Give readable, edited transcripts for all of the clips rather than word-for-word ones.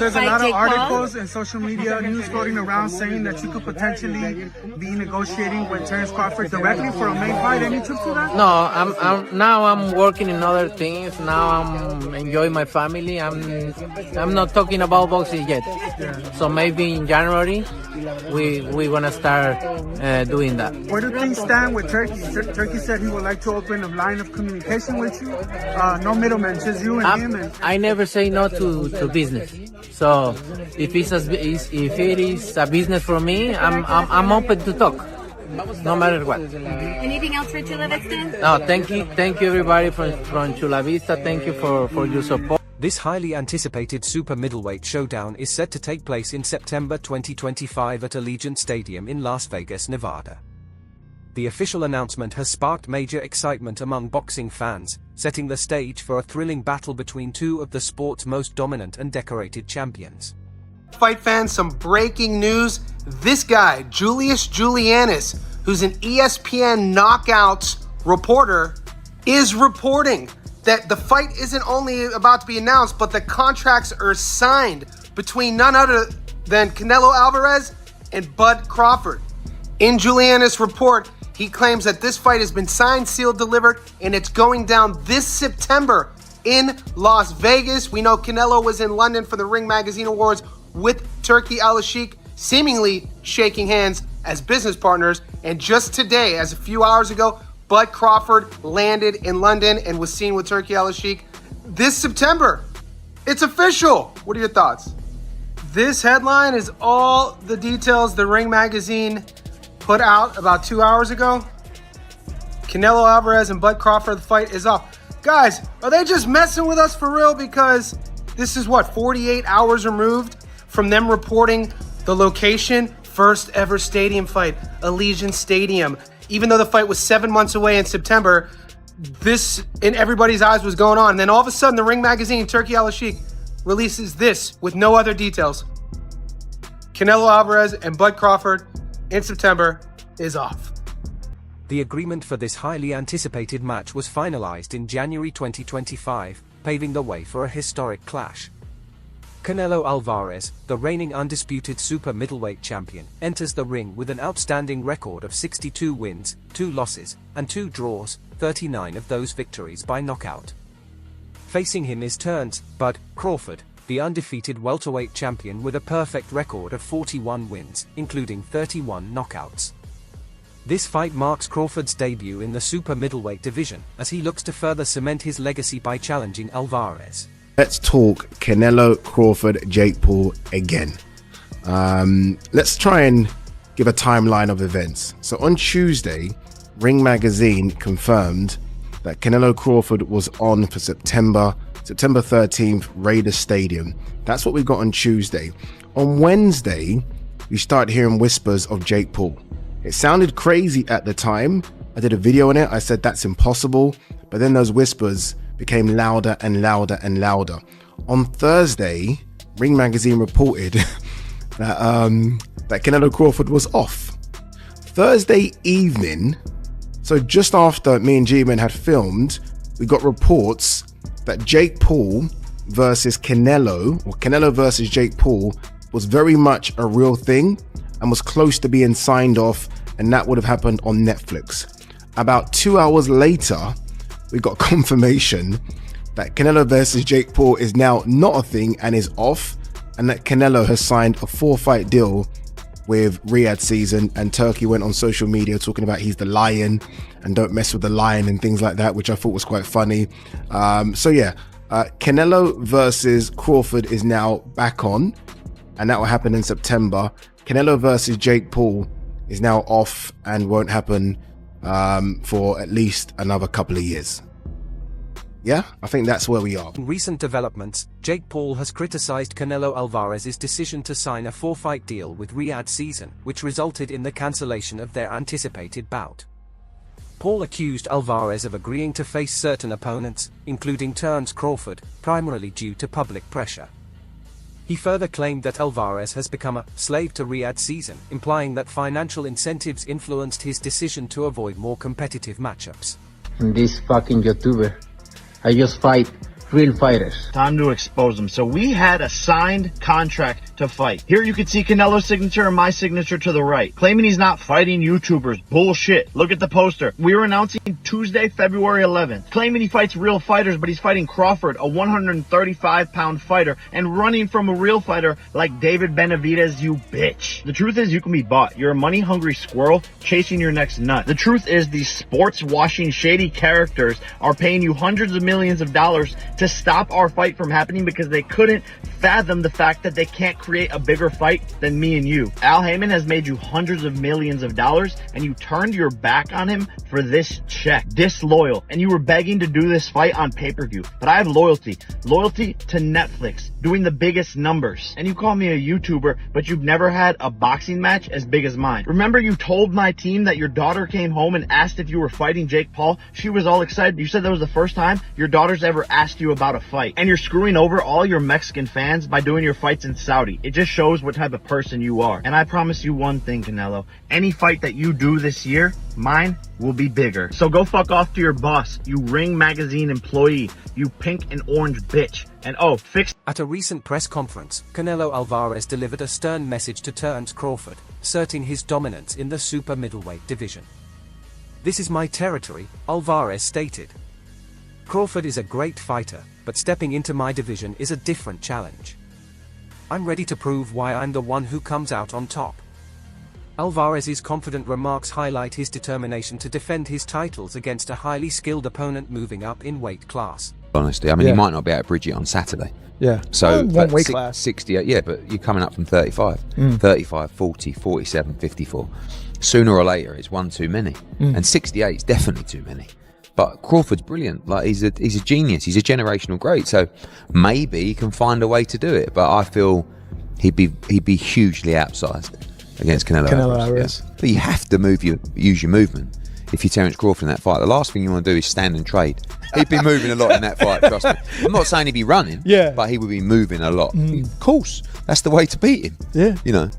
there's a lot of articles and social media news floating around saying that you could potentially be negotiating with Terence Crawford directly for a main fight. Any truth to that? No, I'm working in other things. Now I'm enjoying my family. I'm not talking about boxing yet. So maybe in January we're gonna start doing that. Where do things stand with Turkey? Turkey said he would like to open a line of communication with you. No middlemen, just you and him. And I never say no to business. So if it is a business for me, I'm open to talk, no matter what. Anything else for Chula Vista? No, thank you everybody from Chula Vista. Thank you for your support. This highly anticipated super middleweight showdown is set to take place in September 2025 at Allegiant Stadium in Las Vegas, Nevada. The official announcement has sparked major excitement among boxing fans, setting the stage for a thrilling battle between two of the sport's most dominant and decorated champions. Fight fans, some breaking news. This guy, Julius Julianis, who's an ESPN Knockouts reporter, is reporting that the fight isn't only about to be announced, but the contracts are signed between none other than Canelo Alvarez and Bud Crawford. In Julianis' report, he claims that this fight has been signed, sealed, delivered, and it's going down this September in Las Vegas. We know Canelo was in London for the Ring Magazine Awards with Turki Al-Sheikh, seemingly shaking hands as business partners. And just today, as a few hours ago, Bud Crawford landed in London and was seen with Turki Al-Sheikh this September. It's official. What are your thoughts? This headline is all the details the Ring Magazine put out about 2 hours ago. Canelo Alvarez and Bud Crawford, the fight is off. Guys, are they just messing with us for real? Because this is 48 hours removed from them reporting the location. First ever stadium fight, Allegiant Stadium. Even though the fight was 7 months away in September, this in everybody's eyes was going on. And then all of a sudden, the Ring Magazine, Turki Al-Sheikh, releases this with no other details. Canelo Alvarez and Bud Crawford in September is off. The agreement for this highly anticipated match was finalized in January 2025, paving the way for a historic clash. Canelo Alvarez, the reigning undisputed super middleweight champion, enters the ring with an outstanding record of 62 wins, 2 losses, and 2 draws, 39 of those victories by knockout. Facing him is Terence Bud Crawford, the undefeated welterweight champion with a perfect record of 41 wins, including 31 knockouts. This fight marks Crawford's debut in the super middleweight division, as he looks to further cement his legacy by challenging Alvarez. Let's talk Canelo, Crawford, Jake Paul again. Let's try and give a timeline of events. So on Tuesday, Ring Magazine confirmed that Canelo Crawford was on for September 13th, Raiders Stadium. That's what we got on Tuesday. On Wednesday, we started hearing whispers of Jake Paul. It sounded crazy at the time. I did a video on it. I said that's impossible. But then those whispers became louder and louder and louder. On Thursday, Ring Magazine reported that Canelo Crawford was off. Thursday evening, so just after me and G-Man had filmed, we got reports that Jake Paul versus Canelo, or Canelo versus Jake Paul, was very much a real thing and was close to being signed off, and that would have happened on Netflix. About 2 hours later, we got confirmation that Canelo versus Jake Paul is now not a thing and is off, and that Canelo has signed a 4-fight deal with Riyadh Season, and Turkey went on social media talking about he's the lion and don't mess with the lion and things like that, which I thought was quite funny. Canelo versus Crawford is now back on, and that will happen in September. Canelo versus Jake Paul is now off and won't happen for at least another couple of years. Yeah, I think that's where we are. In recent developments, Jake Paul has criticized Canelo Alvarez's decision to sign a 4-fight deal with Riyadh Season, which resulted in the cancellation of their anticipated bout. Paul accused Alvarez of agreeing to face certain opponents, including Terence Crawford, primarily due to public pressure. He further claimed that Alvarez has become a slave to Riyadh Season, implying that financial incentives influenced his decision to avoid more competitive matchups. And this fucking YouTuber, I just fight real fighters. Time to expose them. So we had a signed contract to fight. Here you can see Canelo's signature and my signature to the right. Claiming he's not fighting YouTubers. Bullshit. Look at the poster. We were announcing Tuesday, February 11th. Claiming he fights real fighters, but he's fighting Crawford, a 135-pound fighter, and running from a real fighter like David Benavidez, you bitch. The truth is you can be bought. You're a money-hungry squirrel chasing your next nut. The truth is these sports-washing shady characters are paying you hundreds of millions of dollars to stop our fight from happening because they couldn't fathom the fact that they can't create a bigger fight than me and you. Al Heyman has made you hundreds of millions of dollars and you turned your back on him for this check. Disloyal. And you were begging to do this fight on pay-per-view. But I have loyalty. Loyalty to Netflix, doing the biggest numbers. And you call me a YouTuber, but you've never had a boxing match as big as mine. Remember you told my team that your daughter came home and asked if you were fighting Jake Paul? She was all excited. You said that was the first time your daughter's ever asked you about a fight. And you're screwing over all your Mexican fans by doing your fights in Saudi. It just shows what type of person you are. And I promise you one thing, Canelo. Any fight that you do this year, mine will be bigger. So go fuck off to your boss, you Ring Magazine employee, you pink and orange bitch. And oh, fix. At a recent press conference, Canelo Alvarez delivered a stern message to Terence Crawford, asserting his dominance in the super middleweight division. "This is my territory," Alvarez stated. "Crawford is a great fighter, but stepping into my division is a different challenge. I'm ready to prove why I'm the one who comes out on top." Alvarez's confident remarks highlight his determination to defend his titles against a highly skilled opponent moving up in weight class. Honestly, I mean, he might not be able to bridge it on Saturday. Yeah. So, one weight class. 68, yeah, but you're coming up from 35. 35, 40, 47, 54. Sooner or later, it's one too many. And 68 is definitely too many. But Crawford's brilliant. Like, he's a genius. He's a generational great. So maybe he can find a way to do it. But I feel he'd be hugely outsized against Canelo Alvarez. Yeah. But you have to use your movement. If you're Terence Crawford in that fight, the last thing you want to do is stand and trade. He'd be moving a lot in that fight, trust me. I'm not saying he'd be running, but he would be moving a lot. Of course, that's the way to beat him. Yeah, you know.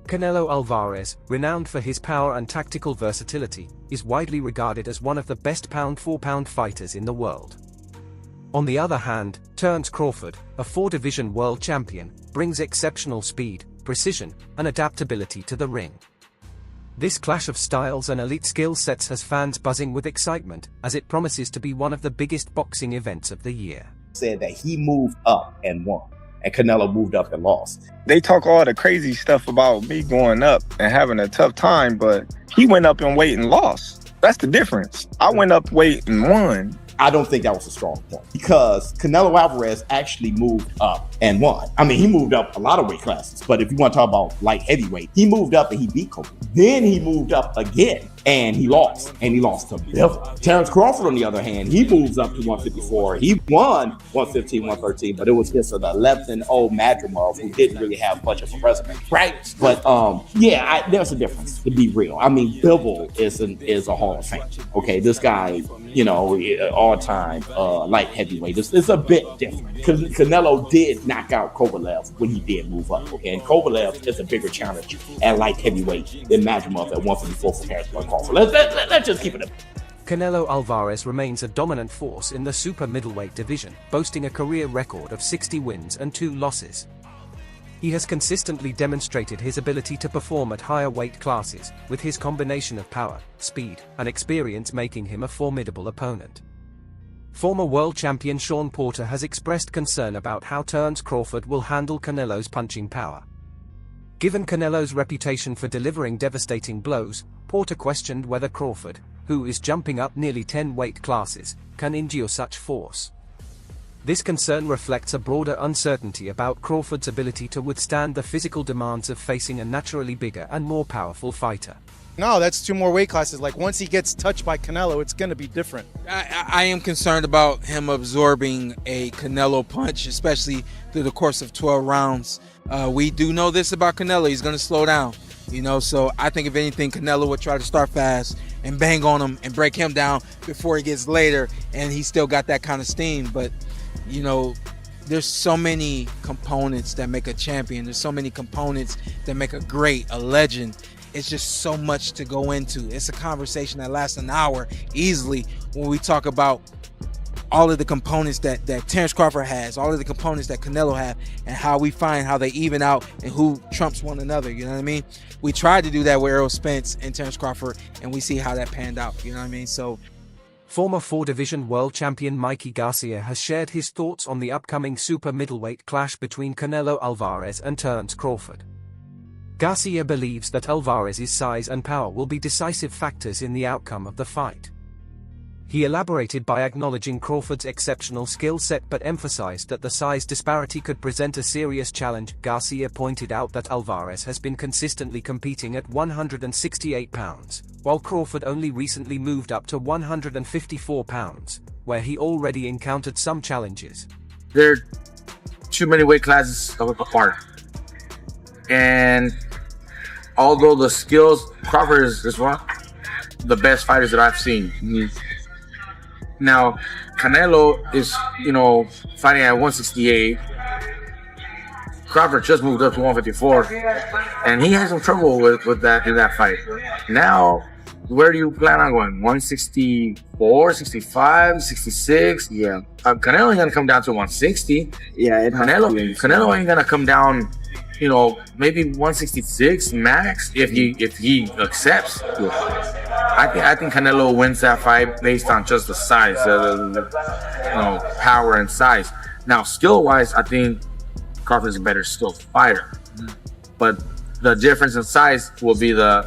Canelo Alvarez, renowned for his power and tactical versatility, is widely regarded as one of the best pound-for-pound fighters in the world. On the other hand, Terence Crawford, a 4-division world champion, brings exceptional speed, precision, and adaptability to the ring. This clash of styles and elite skill sets has fans buzzing with excitement, as it promises to be one of the biggest boxing events of the year. Said that he moved up and won, and Canelo moved up and lost. They talk all the crazy stuff about me going up and having a tough time, but he went up in weight and lost. That's the difference. I went up weight and won. I don't think that was a strong point because Canelo Alvarez actually moved up and won. I mean, he moved up a lot of weight classes, but if you want to talk about light heavyweight, he moved up and he beat Kobe. Then he moved up again and he lost to Bivol. Terence Crawford, on the other hand, he moves up to 154. He won 115, 113, but it was just an 11-0 Madrimov who didn't really have much of a resume, right? But there's a difference, to be real. I mean, Bivol is a Hall of Fame. Okay, this guy, you know, all-time light heavyweight. It's a bit different because Canelo did knock out Kovalev when he did move up. Okay, and Kovalev is a bigger challenge at light heavyweight than Madrimov at 154 for Terence Crawford. Let's just keep it up. Canelo Alvarez remains a dominant force in the super middleweight division, boasting a career record of 60 wins and 2 losses. He has consistently demonstrated his ability to perform at higher weight classes, with his combination of power, speed, and experience making him a formidable opponent. Former world champion Shawn Porter has expressed concern about how Terence Crawford will handle Canelo's punching power. Given Canelo's reputation for delivering devastating blows, Porter questioned whether Crawford, who is jumping up nearly 10 weight classes, can endure such force. This concern reflects a broader uncertainty about Crawford's ability to withstand the physical demands of facing a naturally bigger and more powerful fighter. No, that's 2 more weight classes. Like, once he gets touched by Canelo, it's going to be different. I am concerned about him absorbing a Canelo punch, especially through the course of 12 rounds. We do know this about Canelo. He's going to slow down, you know, so I think if anything, Canelo would try to start fast and bang on him and break him down before he gets later, and he's still got that kind of steam. But, you know, there's so many components that make a champion. There's so many components that make a great, a legend. It's just so much to go into. It's a conversation that lasts an hour easily when we talk about all of the components that Terence Crawford has, all of the components that Canelo have, and how we find how they even out and who trumps one another. You know what I mean? We tried to do that with Errol Spence and Terence Crawford, and we see how that panned out. You know what I mean? So, former 4-division world champion Mikey Garcia has shared his thoughts on the upcoming super middleweight clash between Canelo Alvarez and Terence Crawford. Garcia believes that Alvarez's size and power will be decisive factors in the outcome of the fight. He elaborated by acknowledging Crawford's exceptional skill set but emphasized that the size disparity could present a serious challenge. Garcia pointed out that Alvarez has been consistently competing at 168 pounds, while Crawford only recently moved up to 154 pounds, where he already encountered some challenges. There are too many weight classes apart. And although the skills, Crawford is one of the best fighters that I've seen. Now, Canelo is, fighting at 168. Crawford just moved up to 154, and he had some trouble with that in that fight. Now, where do you plan on going? 164, 65, 66? Yeah. Canelo ain't gonna come down to 160. Yeah, Canelo ain't gonna come down, maybe 166 max if he accepts. Yeah. I think Canelo wins that fight based on just the size, power and size. Now, skill-wise, I think Crawford's a better skilled fighter, but the difference in size will be the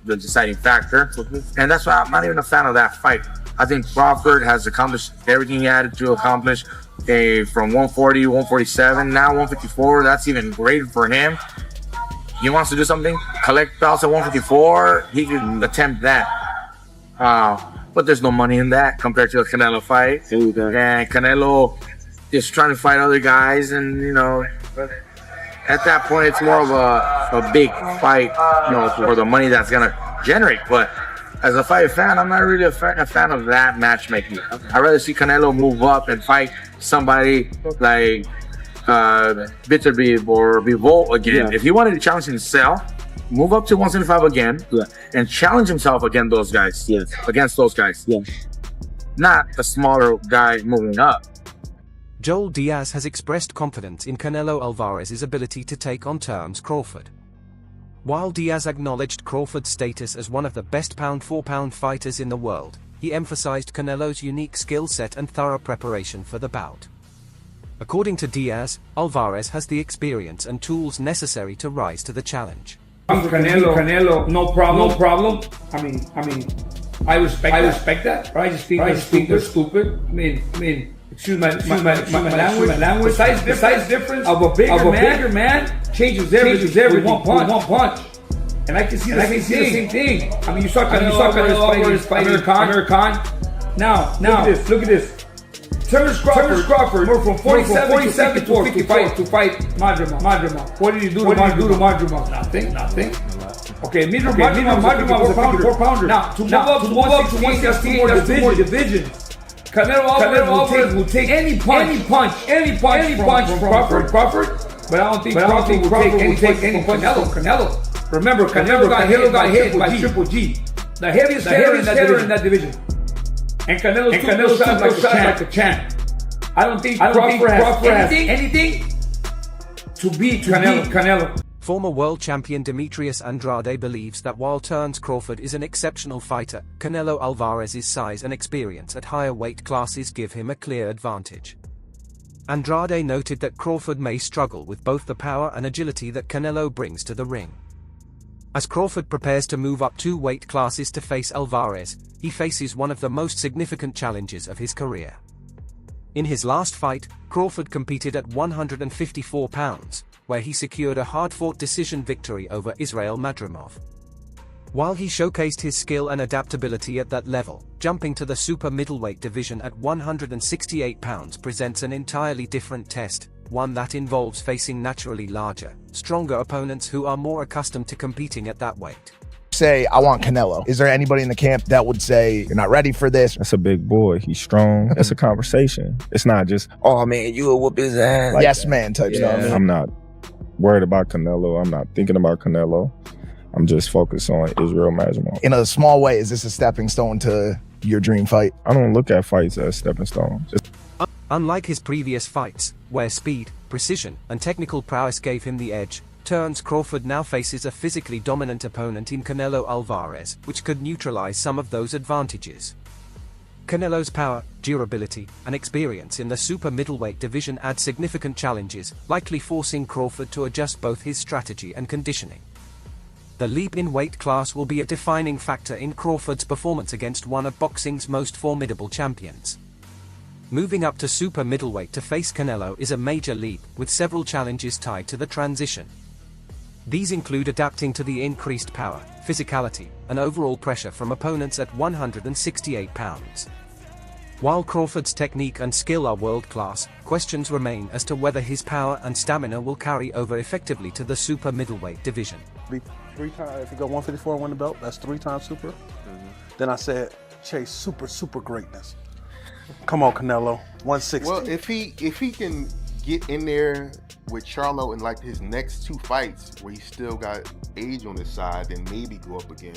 deciding factor, and that's why I'm not even a fan of that fight. I think Crawford has accomplished everything he had to accomplish. From 140, 147, now 154. That's even great for him. He wants to do something, collect belts at 154, he can attempt that. But there's no money in that compared to a Canelo fight. And Canelo is trying to fight other guys, and at that point it's more of a big fight, for the money that's gonna generate. But as a fight fan, I'm not really a fan of that matchmaking. I'd rather see Canelo move up and fight somebody like Bitterbeef or Bivol again. Yeah. If he wanted to challenge himself, move up to 175 again, and challenge himself against those guys. Yes. Against those guys. Yes. Not a smaller guy moving up. Joel Diaz has expressed confidence in Canelo Alvarez's ability to take on Terence Crawford. While Diaz acknowledged Crawford's status as one of the best pound-for-pound fighters in the world, he emphasized Canelo's unique skill set and thorough preparation for the bout. According to Diaz, Alvarez has the experience and tools necessary to rise to the challenge. Canelo, no problem. I respect that. But I just think they're stupid. I mean, excuse my language. The size difference of a bigger man changes everything. One punch. And I can see the same thing. I mean, you saw Canelo fighting Amir Khan. Now, look at this. Terence Crawford went from 47 to 54 to fight Madrimov. What did he do to Madrimov? Nothing. Okay, Madrimov was a 54-pounder. Now, to move up to 168, that's two more divisions. Canelo Alvarez will take any punch from Crawford, but I don't think Crawford will take any punch from Canelo. Remember, Canelo got hit by Triple G, the heaviest hitter in that division. And Canelo shot like a champ. I don't think Crawford has anything to beat Canelo. Former world champion Demetrius Andrade believes that while Terence Crawford is an exceptional fighter, Canelo Alvarez's size and experience at higher weight classes give him a clear advantage. Andrade noted that Crawford may struggle with both the power and agility that Canelo brings to the ring. As Crawford prepares to move up 2 weight classes to face Alvarez, he faces one of the most significant challenges of his career. In his last fight, Crawford competed at 154 pounds, where he secured a hard-fought decision victory over Israel Madrimov. While he showcased his skill and adaptability at that level, jumping to the super middleweight division at 168 pounds presents an entirely different test, one that involves facing naturally larger, stronger opponents who are more accustomed to competing at that weight. say, I want Canelo. Is there anybody in the camp that would say, you're not ready for this? That's a big boy. He's strong. That's a conversation. It's not just, oh man, you will whoop his ass. Like yes, man type stuff. I'm not worried about Canelo. I'm not thinking about Canelo. I'm just focused on Israel Majumdar. In a small way, is this a stepping stone to your dream fight? I don't look at fights as stepping stones. Unlike his previous fights, where speed, precision, and technical prowess gave him the edge, Terence Crawford now faces a physically dominant opponent in Canelo Alvarez, which could neutralize some of those advantages. Canelo's power, durability, and experience in the super middleweight division add significant challenges, likely forcing Crawford to adjust both his strategy and conditioning. The leap in weight class will be a defining factor in Crawford's performance against one of boxing's most formidable champions. Moving up to super middleweight to face Canelo is a major leap, with several challenges tied to the transition. These include adapting to the increased power, physicality, and overall pressure from opponents at 168 pounds. While Crawford's technique and skill are world-class, questions remain as to whether his power and stamina will carry over effectively to the super middleweight division. 3 times, if you go 154 and win the belt, that's 3 times super. Then I said, chase super greatness. Come on, Canelo, 160. Well, if he can get in there with Charlo in like his next 2 fights, where he still got age on his side, then maybe go up again.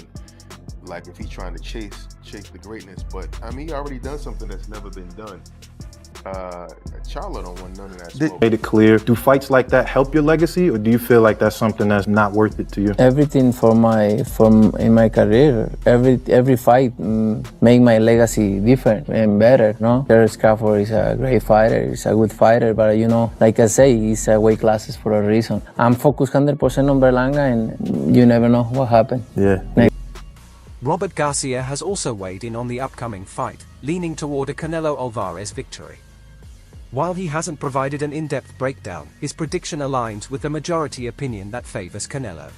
Like if he's trying to chase the greatness, but I mean, he already done something that's never been done. Charlo don't want none of that smoke. Made it clear. Do fights like that help your legacy, or do you feel like that's something that's not worth it to you? Everything in my career, every fight make my legacy different and better. No, Terence Crawford is a great fighter. He's a good fighter, but you know, like I say, he's weight classes for a reason. I'm focused 100% on Berlanga, and you never know what happened. Yeah. Robert Garcia has also weighed in on the upcoming fight, leaning toward a Canelo Alvarez victory. While he hasn't provided an in-depth breakdown, his prediction aligns with the majority opinion that favors Canelo.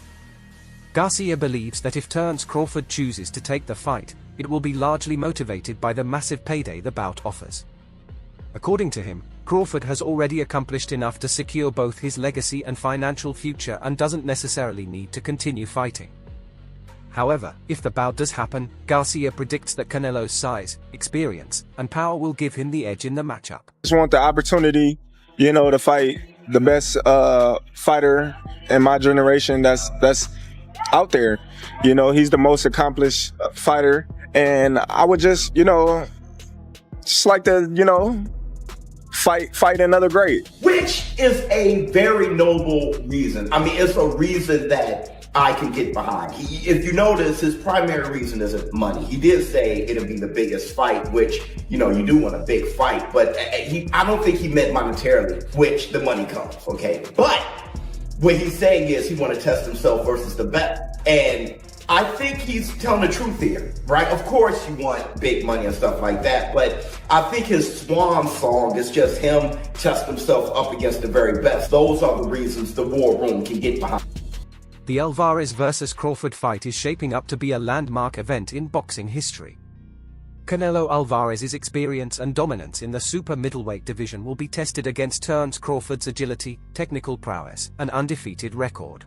Garcia believes that if Terence Crawford chooses to take the fight, it will be largely motivated by the massive payday the bout offers. According to him, Crawford has already accomplished enough to secure both his legacy and financial future and doesn't necessarily need to continue fighting. However, if the bout does happen, Garcia predicts that Canelo's size, experience, and power will give him the edge in the matchup. Just want the opportunity, you know, to fight the best fighter in my generation that's out there. You know, he's the most accomplished fighter, and I would just, you know, just like to, you know, fight another great. Which is a very noble reason. I mean, it's a reason that I can get behind. If you notice, his primary reason isn't money. He did say it'll be the biggest fight, which, you know, you do want a big fight, but I don't think he meant monetarily, which the money comes, okay? But what he's saying is he want to test himself versus the best. And I think he's telling the truth here, right? Of course you want big money and stuff like that, but I think his swan song is just him testing himself up against the very best. Those are the reasons the war room can get behind. The Alvarez vs. Crawford fight is shaping up to be a landmark event in boxing history. Canelo Alvarez's experience and dominance in the super middleweight division will be tested against Terence Crawford's agility, technical prowess, and undefeated record.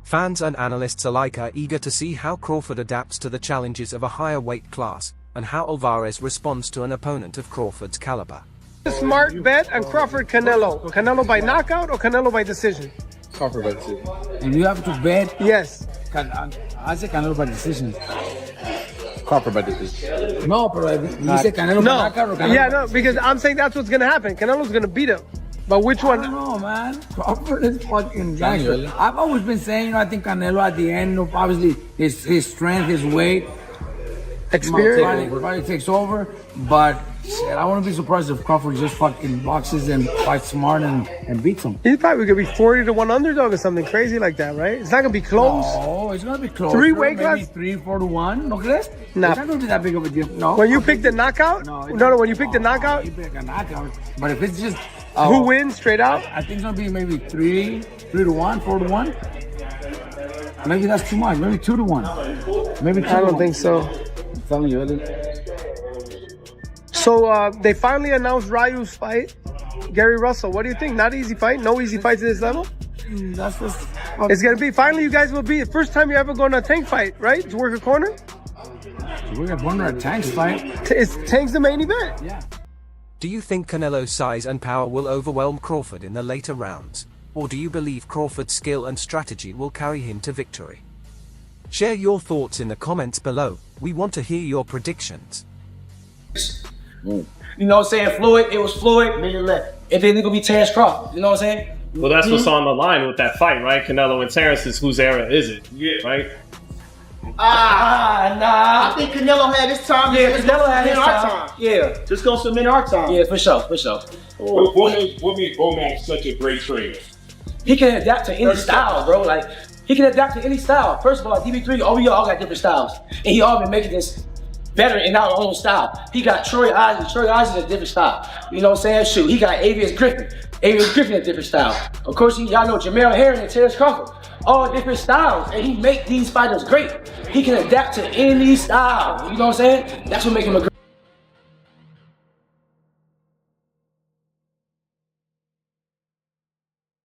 Fans and analysts alike are eager to see how Crawford adapts to the challenges of a higher weight class, and how Alvarez responds to an opponent of Crawford's caliber. Smart bet on Crawford Canelo. Canelo by knockout or Canelo by decision? Crawford by decision. And you have to bet? Yes. I say Canelo by decision. Crawford by decision. No, but you say Canelo by knockout or Canelo? Yeah, no, because I'm saying that's what's going to happen. Canelo's going to beat him. But which one? I don't know, man. Crawford is fucking gangster. I've always been saying, you know, I think Canelo at the end, you know, obviously his strength, his weight, experience probably takes over, but shit, I wouldn't be surprised if Crawford just fucking boxes and fights smart and beats him. He's probably gonna be 40-1 underdog or something crazy like that, right? It's not gonna be close. No, it's gonna be close. 3 weight class? 3-4-1. No crees? Nah. It's not gonna be that big of a deal. No. When you pick the knockout? No, when you pick the knockout? You pick a knockout. But if it's just who wins straight out? I think it's gonna be maybe 3-1, 4-1. Maybe that's too much. Maybe 2-1. Maybe 2-1. I don't think so. I'm telling you, So they finally announced Ryu's fight, Gary Russell. What do you think? Not easy fight? No easy fights at this level? That's just It's gonna be finally. You guys will be the first time you ever going to a Tank fight, right? To work a corner. We're gonna corner a Tank's fight. It's Tank's the main event. Yeah. Do you think Canelo's size and power will overwhelm Crawford in the later rounds? Or do you believe Crawford's skill and strategy will carry him to victory? Share your thoughts in the comments below. We want to hear your predictions. You know what I'm saying? Floyd, it was Floyd, minute left. If it's gonna be Terence Crawford, you know what I'm saying? Well, that's what's on the line with that fight, right? Canelo and Terence is whose era is it? Yeah. Right? Nah. I think Canelo had his time. Yeah, Canelo had his time. Yeah. Just go submit our time. Yeah, for sure, for sure. What makes Bomac such a great trainer? He can adapt to any style, bro. Like, he can adapt to any style. First of all, DB3, we all got different styles. And he all been making this better in our own style. He got Troy Eisen. Troy Eisen is a different style. You know what I'm saying? Shoot, he got Avius Griffin. Avius Griffin is a different style. Of course, y'all know Jamel Herring and Terence Crawford. All different styles. And he make these fighters great. He can adapt to any style. You know what I'm saying? That's what makes him a great